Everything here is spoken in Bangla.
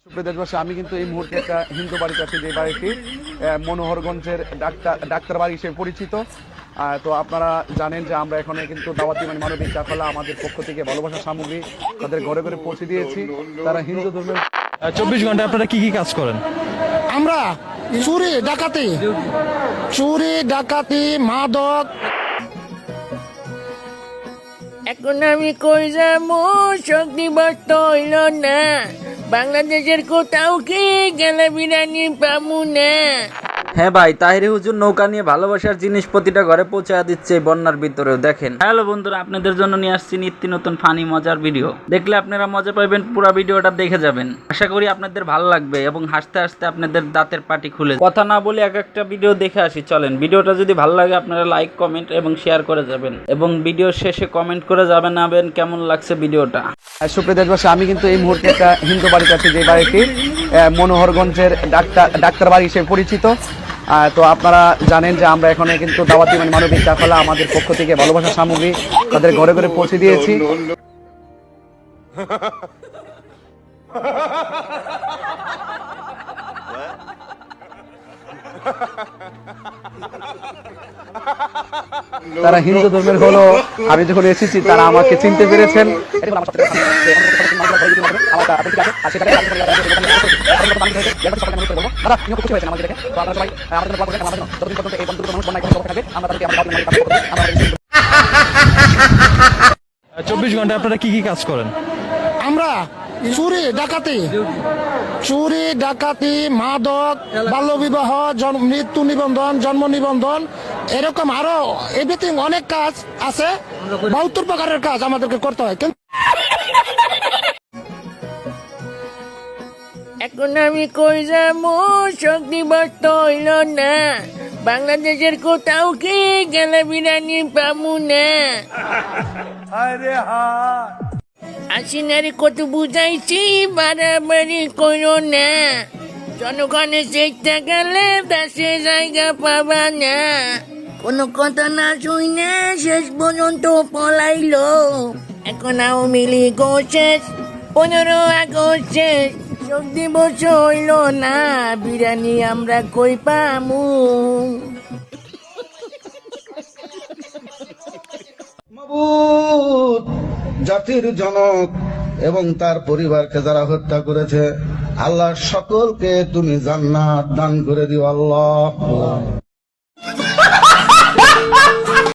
সুপ্রিয় দেশবাসী, আমি কিন্তু এই মুহূর্তে একটা হিন্দু বাড়িতে আছি, যে বাড়িটি মনোহরগঞ্জের ডাক্তার বাড়ি হিসেবে পরিচিত। তো আপনারা জানেন যে আমরা এখানে কিন্তু দাওয়াতি মানবিক কাফেলা আমাদের পক্ষ থেকে ভালোবাসা সামগ্রী তাদের ঘরে ঘরে পৌঁছে দিয়েছি। তারা হিন্দু ধর্মের 24 ঘন্টা আপনারা কি কি কাজ করেন? আমরা চুরি ডাকাতি মাদক। এখন আমি কই যাবো, শক্তি বস্ত হইল না। বাংলাদেশের কোথাও কি গেলে বিরিয়ানি পাবো না। হ্যাঁ ভাই, তাহিরি হুজুর নৌকা নিয়ে ভালোবাসার জিনিস প্রতিটা ঘরে পৌঁছে দিচ্ছে এই বন্যার ভিতরেও। দেখেন, হ্যালো বন্ধুরা, আপনাদের জন্য নিয়ে আসছি নিত্য নতুন ফানি মজার ভিডিও। দেখলে আপনারা মজা পাবেন, পুরো ভিডিওটা দেখে যাবেন। আশা করি আপনাদের ভালো লাগবে এবং হাসতে হাসতে আপনাদের দাঁতের পাটি খুলে। কথা না বলে এক একটা ভিডিও দেখে আসি, চলেন। ভিডিওটা যদি ভালো লাগে আপনারা লাইক, কমেন্ট এবং শেয়ার করে যাবেন, এবং ভিডিও শেষে কমেন্ট করে যাবেন কেমন লাগছে ভিডিওটা। সুপ্রিয় দেশবাসী, আমি কিন্তু এই মুহূর্তে একটা হিন্দু বাড়িতে আছি, যে বাড়িটি মনোহরগঞ্জের ডাক্তার বাড়ি হিসেবে পরিচিত। তো আপনারা জানেন যে আমরা এখানে কিন্তু দাওয়াতি মানবিক কাফেলা আমাদের পক্ষ থেকে ভালোবাসা সামগ্রী তাদের ঘরে ঘরে পৌঁছে দিয়েছি। তারা হিন্দু ধর্মের হলো, আমি যখন এসেছি তারা আমাকে চিনতে পেরেছেন। আর 24 ঘন্টা আপনারা কি কি কাজ করেন? আমরা চুরি ডাকাতি মাদক, বাল্যবিবাহ, মৃত্যু নিবন্ধন, জন্ম নিবন্ধন, এরকম আরো এভরিথিং অনেক কাজ আছে। 72 প্রকারের কাজ আমাদেরকে করতে হয়। এখন আমি কই যাবো, শক্তি বস্ত হইল না। বাংলাদেশের কোথাও কি গেলে বিরিয়ানি পাবো না। আসিনারে কত বুঝাইছি, বাড়াবাড়ি করো না। জনগণের চেষ্টা গেলে দেশে জায়গা পাবা না। কোনো কথা না শুনে শেষ পর্যন্ত পলাইলো। এখন আওয়ামী লীগ শেষ, 15 আগস্ট শেষ, শক্তি বস হইল না। বিরিয়ানি আমরা কই পামু। জাতির জনক এবং তার পরিবারকে যারা হত্যা করেছে, আল্লাহ সকলকে তুমি জান্নাত দান করে দিও আল্লাহ।